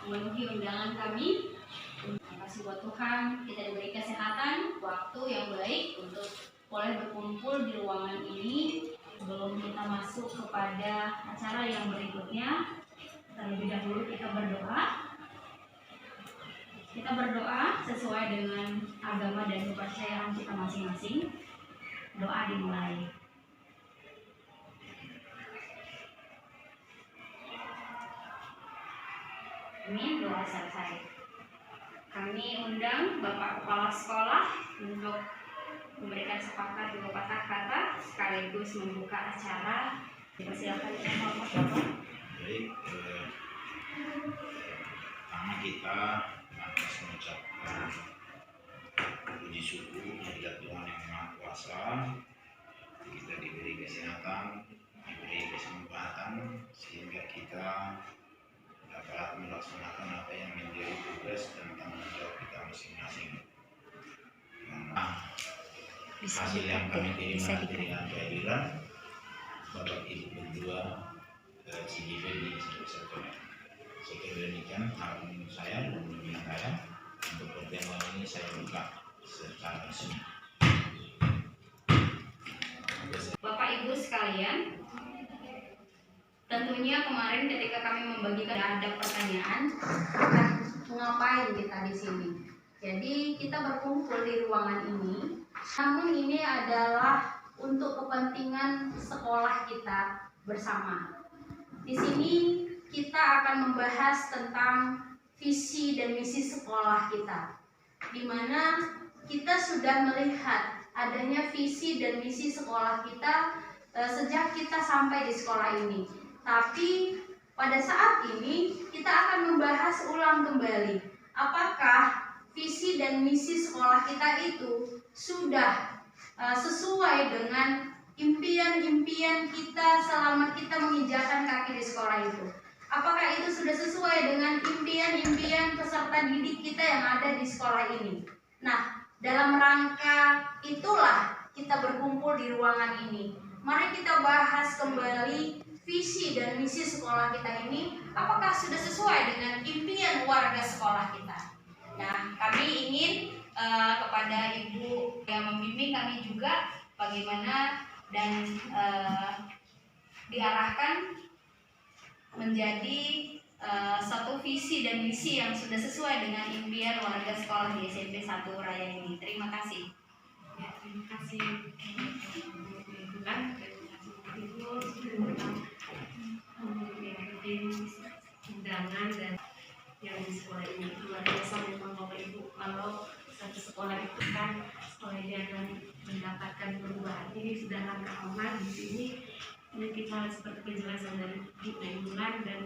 memenuhi undangan kami. Terima kasih buat Tuhan, kita diberi kesehatan, waktu yang baik untuk boleh berkumpul di ruangan ini. Sebelum kita masuk kepada acara yang berikutnya, terlebih dahulu kita berdoa. Kita berdoa sesuai dengan agama dan kepercayaan kita masing-masing. Doa dimulai. Amin, doa selesai. Kami undang Bapak Kepala Sekolah untuk memberikan sepakat dua patah kata sekaligus membuka acara. Silakan Bapak. Baik, pertama kita harus mengucapkan puji syukur kehadirat Tuhan yang Maha Kuasa. Kita diberi kesehatan, diberi kesempatan sehingga kita dapat melaksanakan apa yang menjadi tugas dan tanggung jawab kita masing-masing. Hasil yang kami terima dari keadilan Bapak Ibu berdua CGV di sektor. Saya demikian harapan saya dan pimpinan saya untuk pertemuan ini saya buka secara resmi. Bapak Ibu sekalian, tentunya kemarin ketika kami membagikan ada pertanyaan, ngapain kita di sini? Jadi kita berkumpul di ruangan ini, namun ini adalah untuk kepentingan sekolah kita bersama. Di sini kita akan membahas tentang visi dan misi sekolah kita, di mana kita sudah melihat adanya visi dan misi sekolah kita sejak kita sampai di sekolah ini. Tapi pada saat ini kita akan membahas ulang kembali apakah visi dan misi sekolah kita itu sudah sesuai dengan impian-impian kita selama kita menginjakkan kaki di sekolah itu. Apakah itu sudah sesuai dengan impian-impian peserta didik kita yang ada di sekolah ini? Nah, dalam rangka itulah kita berkumpul di ruangan ini. Mari kita bahas kembali visi dan misi sekolah kita ini, apakah sudah sesuai dengan impian warga sekolah kita. Nah, kami ingin kepada Ibu yang membimbing kami juga bagaimana dan diarahkan menjadi satu visi dan misi yang sudah sesuai dengan impian warga sekolah di SMP 1 Raya ini. Terima kasih. Ya, terima kasih Bulan, terima kasih Ibu undangan dan yang di sekolah ini luar biasa memang Bapak Ibu. Kalau satu sekolah itu kan sekolah ini akan mendapatkan perubahan. Ini sudah langkah awal di sini. Ini kita seperti penjelasan dari Ibu Bulan dan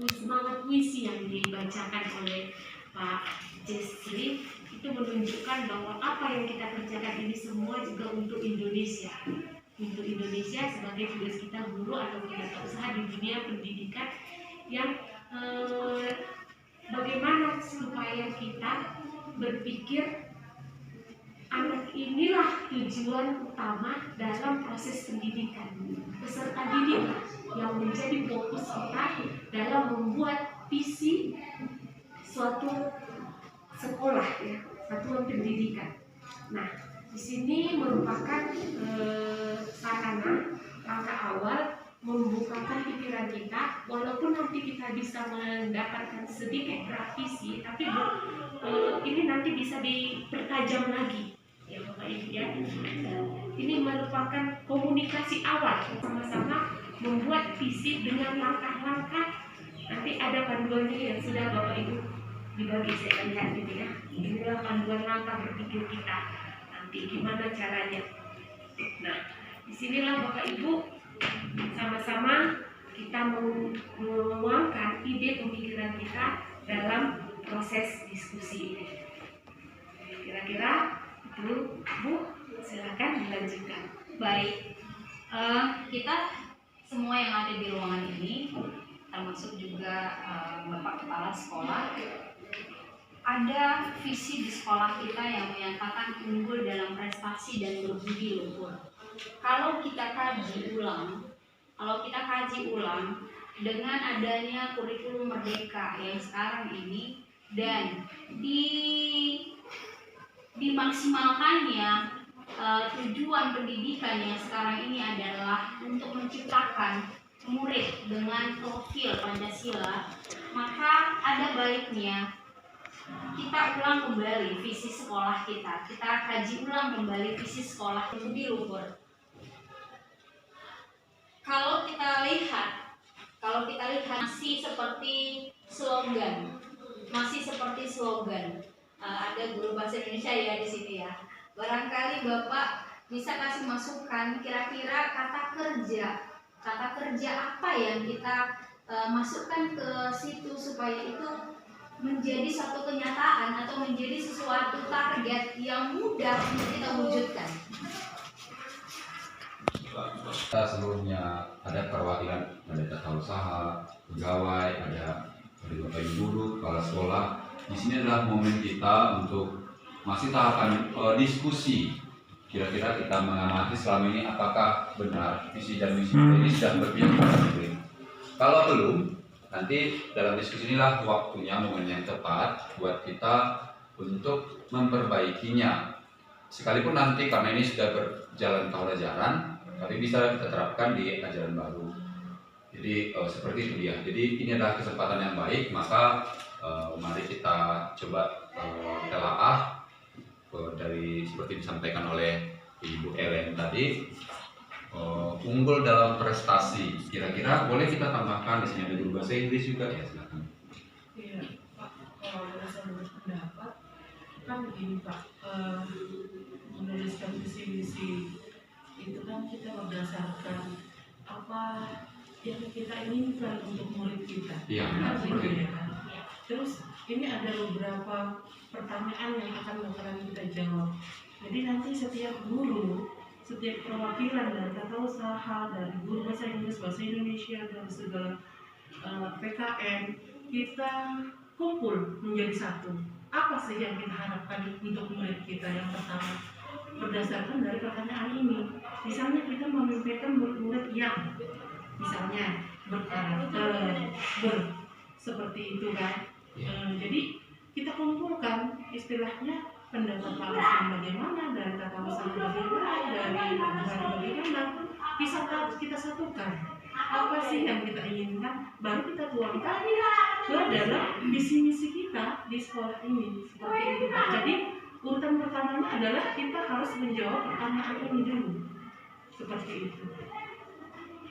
semangat puisi yang dibacakan oleh Pak Jesli itu menunjukkan bahwa apa yang kita kerjakan ini semua juga untuk Indonesia. Untuk Indonesia sebagai tugas kita guru atau wirausaha di dunia pendidikan yang bagaimana supaya kita berpikir anak inilah tujuan utama dalam proses pendidikan. Peserta didik yang menjadi fokus kita dalam membuat visi suatu sekolah, ya, satuan pendidikan. Nah, di sini merupakan sarana langkah awal membukakan pikiran kita, walaupun nanti kita bisa mendapatkan sedikit praktisi, tapi ini nanti bisa dipertajam lagi, ya Bapak Ibu ya. Ini merupakan komunikasi awal, sama-sama membuat visi dengan langkah-langkah. Nanti ada panduannya yang sudah Bapak Ibu dibagi, saya lihat ini ya. Inilah panduan langkah berpikir kita. Nanti gimana caranya? Nah, disinilah Bapak Ibu sama-sama kita menuangkan ide pemikiran kita dalam proses diskusi ini. Kira-kira itu Bu, silakan dilanjutkan. Baik, kita semua yang ada di ruangan ini, termasuk juga Bapak Kepala Sekolah, ada visi di sekolah kita yang menyatakan unggul dalam prestasi dan berbudi luhur. Kalau kita kaji ulang, dengan adanya kurikulum merdeka yang sekarang ini dan dimaksimalkannya tujuan pendidikan yang sekarang ini adalah untuk menciptakan murid dengan profil Pancasila, maka ada baiknya kita ulang kembali visi sekolah kita kaji ulang kembali visi sekolah lebih luhur. Kalau kita lihat masih seperti slogan, ada guru bahasa Indonesia ya di sini ya. Barangkali Bapak bisa kasih masukan kira-kira kata kerja apa yang kita masukkan ke situ supaya itu menjadi suatu kenyataan atau menjadi sesuatu target yang mudah untuk kita wujudkan. Kita seluruhnya ada perwakilan, ada tata usaha, pegawai, ada guru, kepala sekolah. Di sini adalah momen kita untuk masih tahapan diskusi. Kira-kira kita mengamati selama ini apakah benar visi dan misi ini sudah berpihak pada murid. Kalau belum, nanti dalam diskusi inilah waktunya, momen yang tepat buat kita untuk memperbaikinya. Sekalipun nanti karena ini sudah berjalan tahun ajaran, tapi bisa kita terapkan di ajaran baru. Jadi seperti itu dia. Jadi ini adalah kesempatan yang baik, maka mari kita coba telaah dari seperti disampaikan oleh Ibu Ellen tadi, unggul dalam prestasi. Kira-kira boleh kita tambahkan di sini ada guru bahasa Inggris juga ya, silakan. Iya, Pak. Kalau saya berpendapat kan begini Pak, menuliskan visi-misi itu kan kita berdasarkan apa yang kita inginkan untuk murid kita. Iya, Kan seperti gitu itu. ya kan. Terus ini ada beberapa pertanyaan yang akan bakalan kita jawab. Jadi nanti setiap guru, setiap perwakilan dari tata usaha, dari guru bahasa Inggris, bahasa Indonesia, dan segala PKN, kita kumpul menjadi satu. Apa sih yang kita harapkan untuk murid kita? Yang pertama, berdasarkan dari pertanyaan ini, misalnya kita memimpikan murid yang misalnya berkarakter, seperti itu kan. Jadi kita kumpulkan istilahnya pendapat Pak Ruslan bagaimana, dari tata usaha bagaimana, dari bagaimana, bisa kita satukan apa sih yang kita inginkan, baru kita tuangkan ke dalam visi misi kita di sekolah ini, seperti itu Pak. Jadi urutan pertamanya adalah kita harus menjawab pertanyaan ini dulu, seperti itu.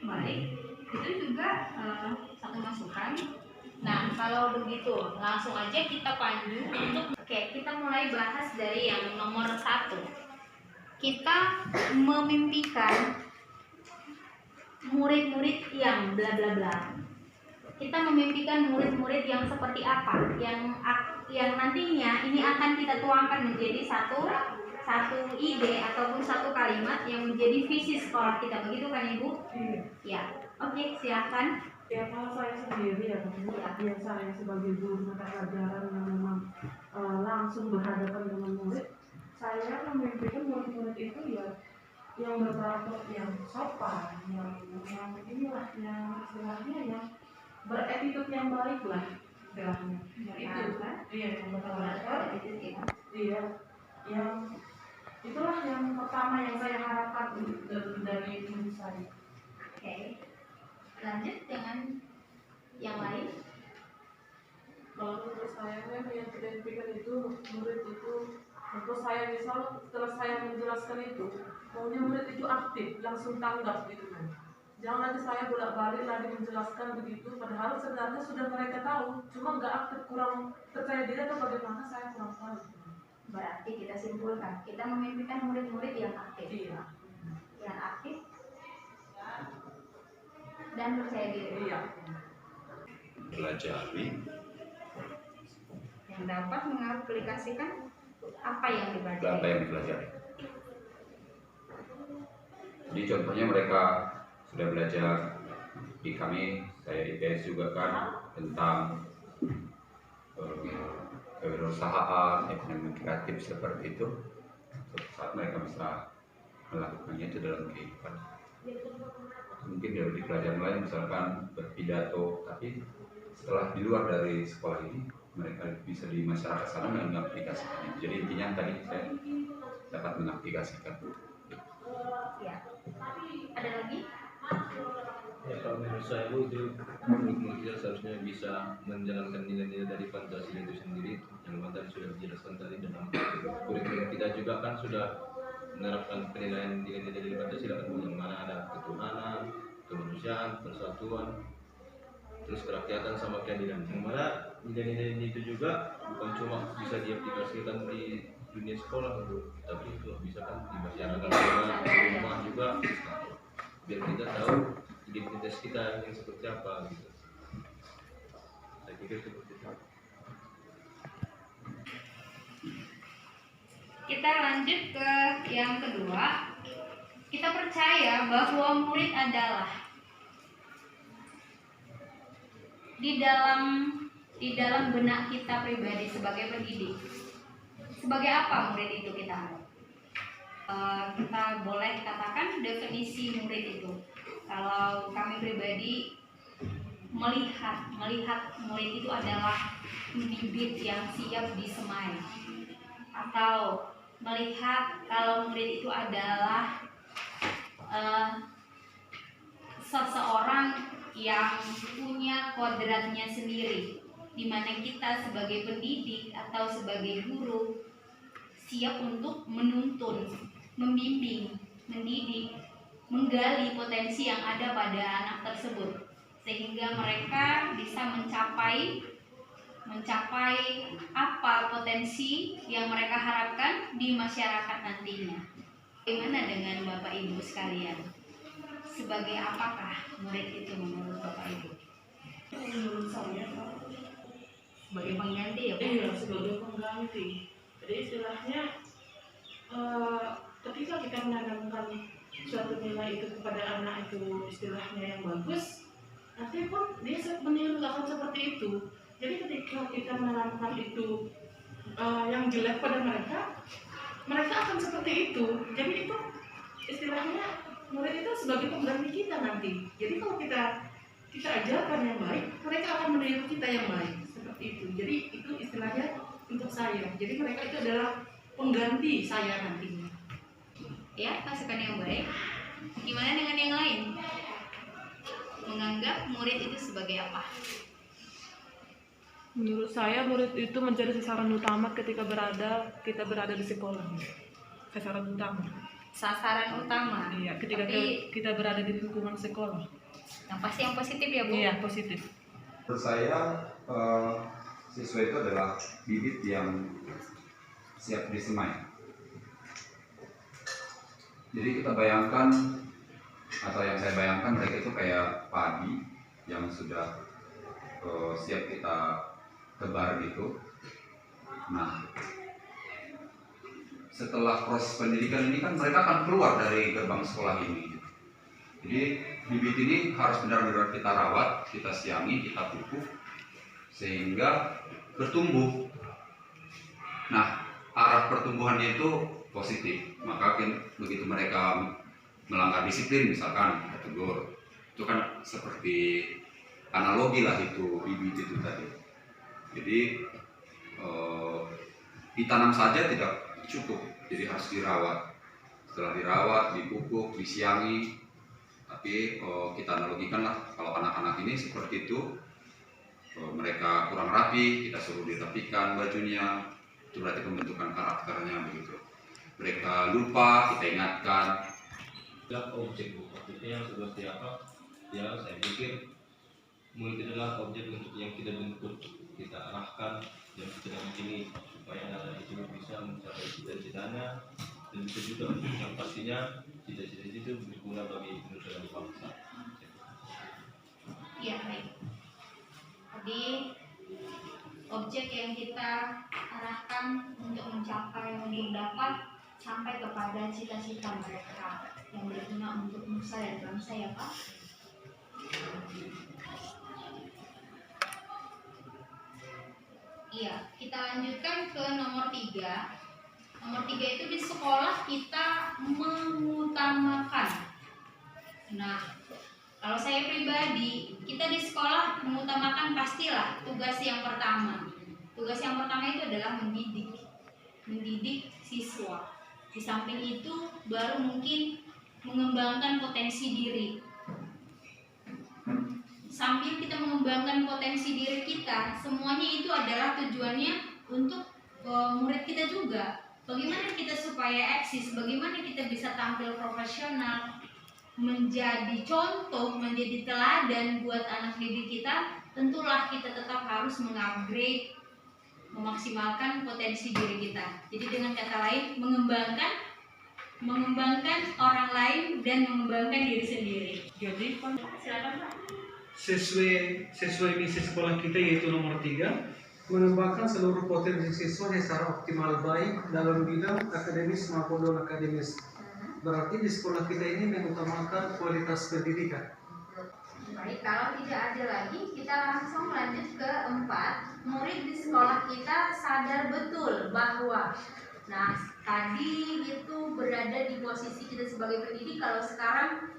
Baik, itu juga satu masukan. Nah, kalau begitu langsung aja kita pandu untuk kita mulai bahas dari yang nomor 1. Kita memimpikan murid-murid yang bla bla bla. Kita memimpikan murid-murid yang seperti apa? Yang nantinya ini akan kita tuangkan menjadi satu ide ataupun satu kalimat yang menjadi visi sekolah kita. Begitu kan Ibu? Ya. Oke, silakan. Ya, kalau saya sendiri ya, saya sebagai guru mata pelajaran yang memang langsung berhadapan dengan murid, saya memimpikan murid-murid itu ya yang berkarakter yang sopan, yang inilah, yang istilahnya yang beretitude yang baik lah istilahnya. Itu kan? Iya, yang berkarakter. Iya, yang itulah yang pertama yang saya harapkan dari murid saya. Oke. Lanjut dengan yang lain. Kalau menurut saya yang kita impikan itu murid itu, untuk saya misal setelah saya menjelaskan itu, maunya murid itu aktif, langsung tanggap gitu kan. Jangan nanti saya bolak-balik lagi menjelaskan begitu, padahal sebenarnya sudah mereka tahu, cuma nggak aktif, kurang percaya diri atau bagaimana, saya kurang tahu. Berarti kita simpulkan, kita memimpikan murid-murid yang aktif. Iya. Yang aktif dan percaya diri. Iya. Pelajari Yang dapat mengaplikasikan apa yang Apa dipelajari. yang dipelajari. Jadi contohnya mereka sudah belajar di kami, saya IPS juga kan, tentang kewirausahaan, ekonomi kreatif seperti itu. Suatu saat mereka bisa melakukannya itu dalam kehidupan. Mungkin di pelajaran lain misalkan berpidato, tapi setelah di luar dari sekolah ini mereka bisa di masyarakat sana mengaplikasikan. Jadi intinya tadi saya dapat mengaplikasikan. Ya. Ada lagi? Ya, kalau menurut saya itu kurikulum kita seharusnya bisa menjalankan nilai-nilai dari Pancasila itu sendiri, yang memang tadi sudah dijelaskan tadi dalam kurikulum kita juga kan sudah menerapkan penilaian nilai-nilai dari Pancasila kan, yang mana ada ketuhanan, kemanusiaan, persatuan, terus kerakyatan sama keadilan. Yang mana nilai-nilai itu juga bukan cuma bisa diaplikasikan di dunia sekolah gitu, tapi juga bisa kan di masyarakat juga, di rumah juga, biar kita tahu identitas kita yang seperti apa gitu. Saya pikir seperti itu. Kita lanjut ke yang kedua. Kita percaya bahwa murid adalah di dalam benak kita pribadi sebagai pendidik. Sebagai apa murid itu kita anggap? Kita boleh katakan definisi murid itu. Kalau kami pribadi melihat murid itu adalah bibit yang siap disemai, atau melihat kalau murid itu adalah seseorang yang punya kodratnya sendiri, di mana kita sebagai pendidik atau sebagai guru siap untuk menuntun, membimbing, mendidik, menggali potensi yang ada pada anak tersebut, sehingga mereka bisa mencapai apa potensi yang mereka harapkan di masyarakat nantinya. Bagaimana dengan Bapak Ibu sekalian? Sebagai apakah murid itu menurut Bapak Ibu? Menurut saya, Sebagai pengganti ya, Bu? iya, sebagai pengganti. Jadi istilahnya ketika kita menanamkan suatu nilai itu kepada anak itu istilahnya yang bagus, nanti pun dia meniru akan seperti itu. Jadi ketika kita menanamkan itu yang jelek pada mereka, mereka akan seperti itu. Jadi itu istilahnya murid itu sebagai pengganti kita nanti. Jadi kalau kita ajarkan yang baik, mereka akan meniru kita yang baik, seperti itu. Jadi itu istilahnya untuk saya. Jadi mereka itu adalah pengganti saya nantinya. Ya, masukan yang baik. Gimana dengan yang lain? Menganggap murid itu sebagai apa? Menurut saya murid itu menjadi sasaran utama ketika kita berada di sekolah. Sasaran utama. Sasaran utama. Iya, ketika Tapi- kita berada di lingkungan sekolah. Yang pasti yang positif ya, Bu? Iya, positif. Menurut saya siswa itu adalah bibit yang siap disemai. Jadi kita bayangkan, atau yang saya bayangkan, mereka itu kayak padi yang sudah siap kita tebar gitu. Nah, setelah proses pendidikan ini kan mereka akan keluar dari gerbang sekolah ini. Jadi bibit ini harus benar-benar kita rawat, kita siangi, kita pupuk sehingga bertumbuh. Nah, arah pertumbuhannya itu positif. Maka begitu mereka melanggar disiplin, misalkan kita tegur, itu kan seperti analogi lah itu bibit itu tadi. Jadi ditanam saja tidak cukup, jadi harus dirawat. Setelah dirawat, dipupuk, disiangi. Tapi kita analogikan lah, kalau anak-anak ini seperti itu, mereka kurang rapi, kita suruh dirapikan bajunya, itu berarti pembentukan karakternya begitu. Mereka lupa, kita ingatkan. Adalah objek, maksudnya yang seperti apa? Ya, saya pikir murid adalah objek untuk yang kita bentuk, kita arahkan, yang kita dampingi supaya anak itu bisa mencapai cita-citanya, dan bisa juga yang pastinya cita-cita itu berguna bagi manusia dan bangsa. Iya, baik. Tadi objek yang kita arahkan untuk mencapai, untuk dapat sampai kepada cita-cita mereka yang berguna untuk nusa dan bangsa ya, Pak. Iya, kita lanjutkan ke nomor 3. Nomor 3 itu di sekolah kita mengutamakan Nah, kalau saya pribadi, kita di sekolah mengutamakan pastilah tugas yang pertama. Tugas yang pertama itu adalah mendidik siswa. Di samping itu baru mungkin mengembangkan potensi diri. Sambil kita mengembangkan potensi diri kita, semuanya itu adalah tujuannya untuk murid kita juga. Bagaimana kita supaya eksis, bagaimana kita bisa tampil profesional, menjadi contoh, menjadi teladan buat anak didik kita. Tentulah kita tetap harus mengupgrade, memaksimalkan potensi diri kita. Jadi dengan kata lain, mengembangkan orang lain dan mengembangkan diri sendiri. Jadi kan Silakan Pak. sesuai misi sekolah kita yaitu nomor 3, mengembangkan seluruh potensi siswa secara optimal baik dalam bidang akademis maupun non akademis. Berarti di sekolah kita ini mengutamakan kualitas pendidikan. Baik, kalau tidak ada lagi, kita langsung lanjut ke 4. Murid di sekolah kita sadar betul bahwa, nah tadi itu berada di posisi kita sebagai pendidik. Kalau sekarang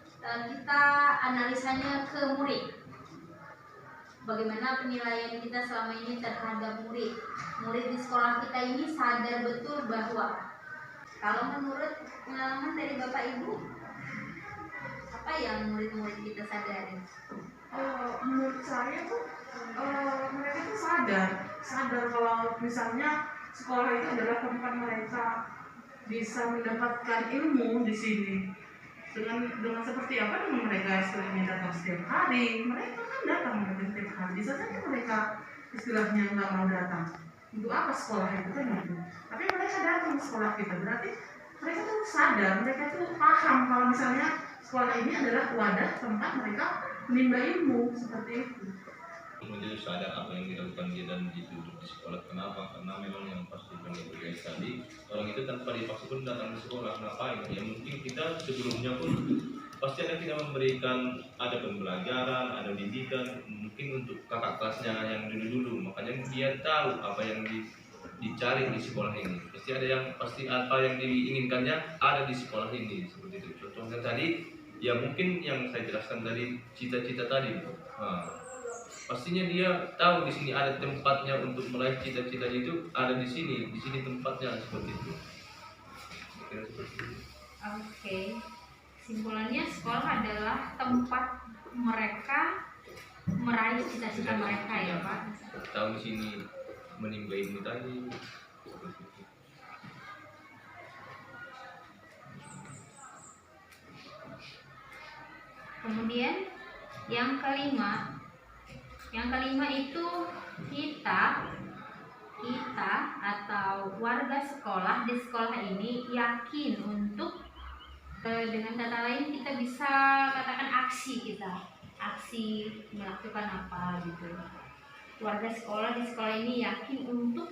kita analisanya ke murid. Bagaimana penilaian kita selama ini terhadap murid. Murid di sekolah kita ini sadar betul bahwa, kalau menurut pengalaman dari Bapak Ibu, apa yang murid-murid kita sadari? menurut saya tuh mereka tuh sadar kalau misalnya sekolah itu adalah tempat mereka bisa mendapatkan ilmu di sini. Dengan seperti apa, dengan mereka istilahnya datang setiap hari, mereka kan datang setiap hari. Bisa saja mereka istilahnya nggak mau datang. Untuk apa sekolah itu kan gitu. Tapi mereka datang ke sekolah kita, berarti mereka tuh sadar, mereka tuh paham kalau misalnya sekolah ini adalah wadah tempat mereka menimba ilmu seperti itu. Menjadi sadar apa yang dilakukan dia dan dituntut di sekolah. Kenapa? Karena memang yang pasti guys tadi, orang itu tanpa dipaksa pun datang di sekolah. Ngapain? Ya mungkin kita sebelumnya pun pasti ada kita memberikan, ada pembelajaran, ada didikan, mungkin untuk kakak kelasnya yang dulu-dulu. Makanya dia tahu apa yang dicari di sekolah ini. Pasti apa yang diinginkannya ada di sekolah ini. Seperti itu. Contohnya tadi, ya mungkin yang saya jelaskan tadi, cita-cita tadi. Pastinya dia tahu di sini ada tempatnya untuk meraih cita-cita itu, ada di sini tempatnya seperti itu. Oke. Simpulannya, sekolah adalah tempat mereka meraih cita-cita mereka ya Pak. Tahu di sini menimba ilmu tadi. Kemudian yang kelima itu kita atau warga sekolah di sekolah ini yakin untuk, dengan kata lain kita bisa katakan aksi melakukan apa gitu. Warga sekolah di sekolah ini yakin untuk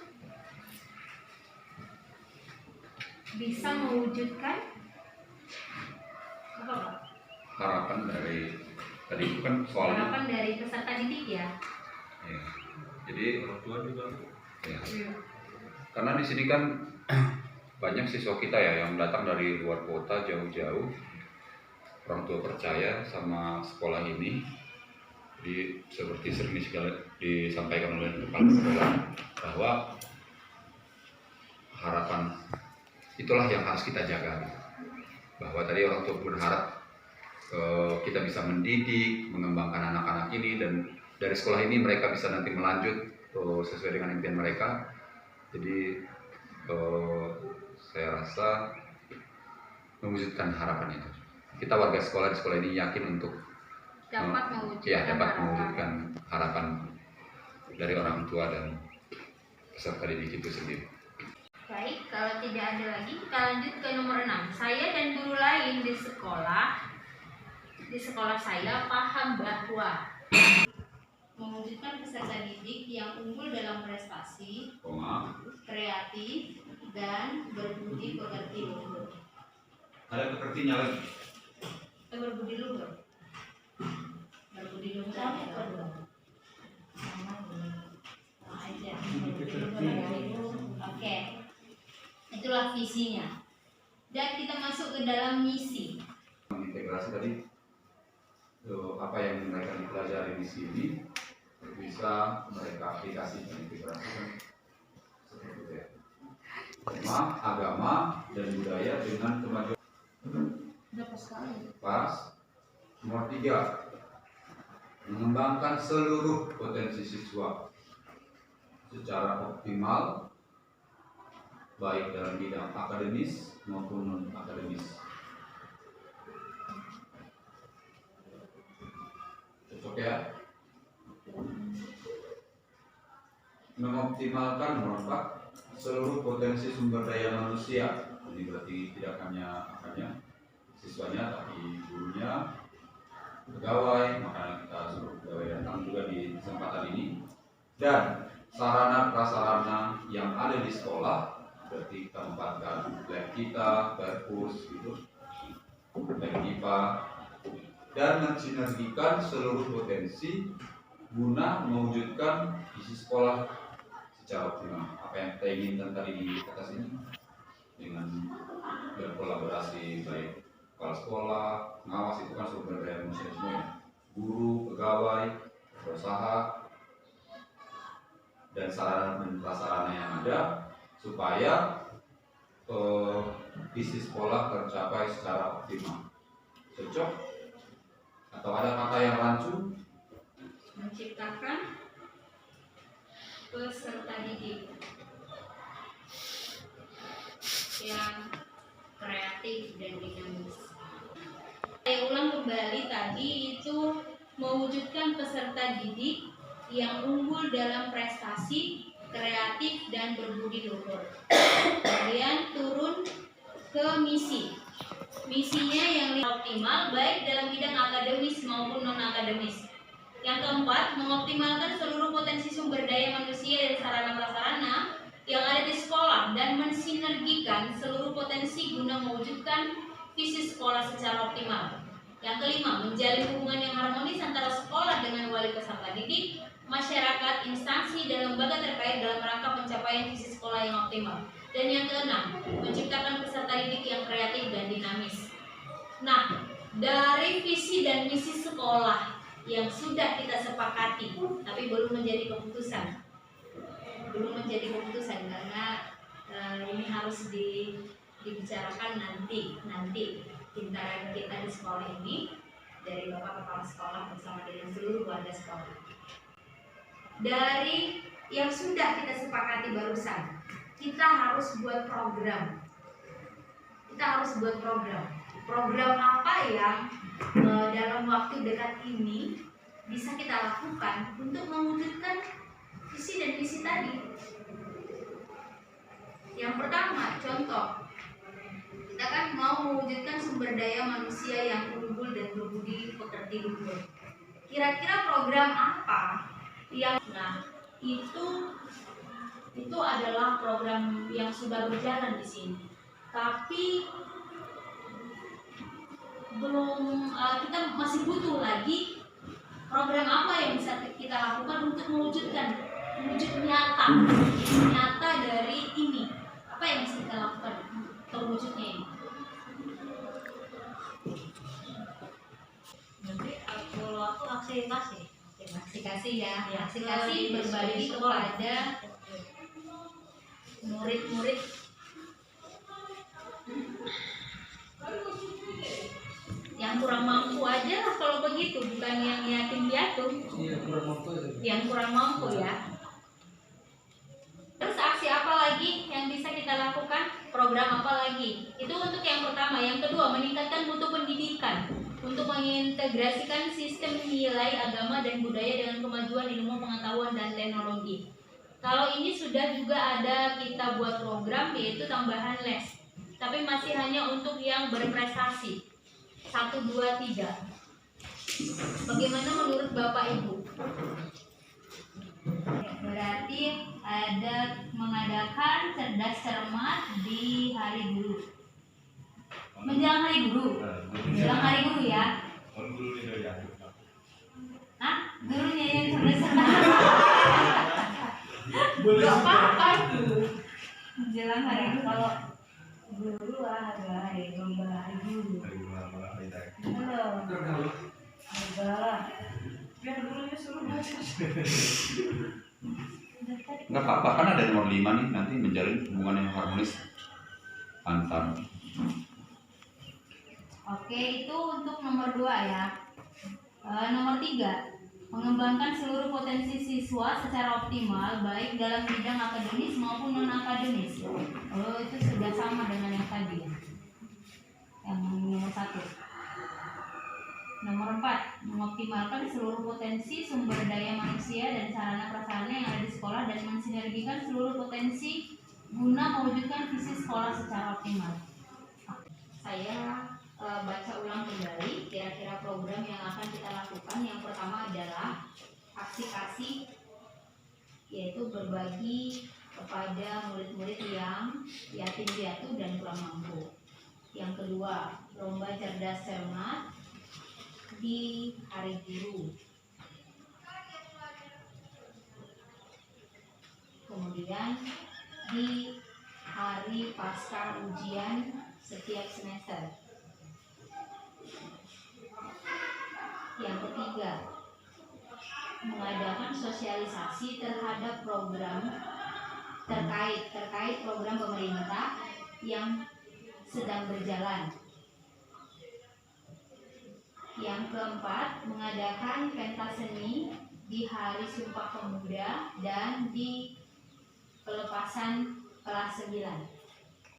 bisa mewujudkan apa Pak? Harapan dari tadi itu kan soalnya. Harapan dari peserta didik ya. Ya. Jadi Orang tua juga. ya. Karena di sini kan banyak siswa kita ya yang datang dari luar kota jauh-jauh. Orang tua percaya sama sekolah ini. Jadi seperti sering disampaikan oleh kepala sekolah bahwa harapan itulah yang harus kita jaga. Bahwa tadi orang tua berharap kita bisa mendidik, mengembangkan anak-anak ini, dan dari sekolah ini mereka bisa nanti melanjut sesuai dengan impian mereka. Jadi saya rasa mewujudkan harapan itu. Kita warga sekolah di sekolah ini yakin untuk dapat mewujudkan harapan dari orang tua dan peserta didik itu sendiri. Baik, kalau tidak ada lagi kita lanjut ke nomor 6. Saya dan guru lain di sekolah saya paham bahwa mewujudkan peserta didik yang unggul dalam prestasi, kreatif, dan berbudi pekerti luhur. Ada pekertinya lagi. Berbudi luhur. Berbudi luhur apa dong? Sama aja. Oke. Itulah visinya. Dan kita masuk ke dalam misi. Integrasi tadi apa yang mereka dipelajari di sini bisa mereka aplikasikan, diterapkan seperti itu ya. Agama dan budaya dengan kemajuan. Dapat sekali. Pas. Nomor 3, mengembangkan seluruh potensi siswa secara optimal, baik dalam bidang akademis maupun non akademis. Cocok ya? Mengoptimalkan merombak seluruh potensi sumber daya manusia. Ini berarti tidak hanya siswanya, tapi gurunya, pegawai, makanya kita suruh pegawai datang juga di kesempatan ini, dan sarana prasarana yang ada di sekolah. Berarti kita tempatkan lab kita, perpus gitu, lab IPA, dan mensinergikan seluruh potensi guna mewujudkan isi sekolah secara optimal. Apa yang kita inginkan tadi di atas ini, dengan berkolaborasi baik kepala sekolah, pengawas, itu kan sumber daya manusia semuanya, guru, pegawai, berusaha, dan sarana dan prasarana yang ada, supaya isi sekolah tercapai secara optimal. Cocok? Atau ada kata yang rancu? Menciptakan peserta didik yang kreatif dan dinamis. Saya ulang kembali tadi, itu mewujudkan peserta didik yang unggul dalam prestasi, kreatif, dan berbudi luhur. Kemudian turun ke misi. Misinya yang optimal baik dalam bidang akademis maupun non akademis. Yang keempat, mengoptimalkan seluruh potensi sumber daya manusia dan sarana prasarana yang ada di sekolah dan mensinergikan seluruh potensi guna mewujudkan visi sekolah secara optimal. Yang kelima, menjalin hubungan yang harmonis antara sekolah dengan wali peserta didik, masyarakat, instansi, dan lembaga terkait dalam rangka pencapaian visi sekolah yang optimal. Dan yang keenam, menciptakan peserta didik yang kreatif dan dinamis. Nah, dari visi dan misi sekolah yang sudah kita sepakati, tapi belum menjadi keputusan, karena ini harus dibicarakan nanti pintaran kita di sekolah ini dari Bapak Kepala Sekolah bersama dengan seluruh warga sekolah. Dari yang sudah kita sepakati barusan, kita harus buat program. Program apa yang dalam waktu dekat ini bisa kita lakukan untuk mewujudkan visi dan misi tadi. Yang pertama, contoh, kita kan mau mewujudkan sumber daya manusia yang unggul dan berbudi pekerti luhur. Kira-kira program apa yang itu adalah program yang sudah berjalan di sini. Tapi kita masih butuh lagi program apa yang bisa kita lakukan untuk wujud nyata dari ini. Apa yang bisa kita lakukan terwujudnya ini? Nanti kalau aku aksi ya, Ya, aksi berbagi kepada murid-murid yang kurang mampu aja lah kalau begitu, bukan yang yatim piatu. Iya, kurang mampu itu. Yang kurang mampu ya. Terus aksi apa lagi yang bisa kita lakukan? Program apa lagi? Itu untuk yang pertama. Yang kedua, meningkatkan mutu pendidikan untuk mengintegrasikan sistem nilai agama dan budaya dengan kemajuan ilmu pengetahuan dan teknologi. Kalau ini sudah juga ada kita buat program, yaitu tambahan les, tapi masih hanya untuk yang berprestasi 1, 2, 3. Bagaimana menurut Bapak Ibu? Berarti ada mengadakan cerdas cermat di hari guru. Menjelang hari guru. Menjelang hari guru ya. Hah? Gurunya yang cerdas cermat. Gak apa-apa itu. Menjelang hari guru, kalau guru ada hari lomba hari guru. Halo. Biar gurunya suruh baca. Nggak apa-apa, kan ada nomor 5 nih, nanti menjalin hubungan yang harmonis antar. Oke, itu untuk nomor 2 ya. Nomor 3, mengembangkan seluruh potensi siswa secara optimal baik dalam bidang akademis maupun non akademis. Oh, itu sudah sama dengan yang tadi ya. Yang nomor 1. Nomor 4, mengoptimalkan seluruh potensi sumber daya manusia dan sarana prasarana yang ada di sekolah dan mensinergikan seluruh potensi guna mewujudkan visi sekolah secara optimal. Saya baca ulang kembali kira-kira program yang akan kita lakukan. Yang pertama adalah aksi-aksi, yaitu berbagi kepada murid-murid yang yatim piatu dan kurang mampu. Yang kedua, lomba cerdas cermat di hari guru. Kemudian di hari pasca ujian setiap semester. Yang ketiga, mengadakan sosialisasi terhadap program terkait program pemerintah yang sedang berjalan. Yang keempat, mengadakan pentas seni di hari Sumpah Pemuda dan di pelepasan kelas 9.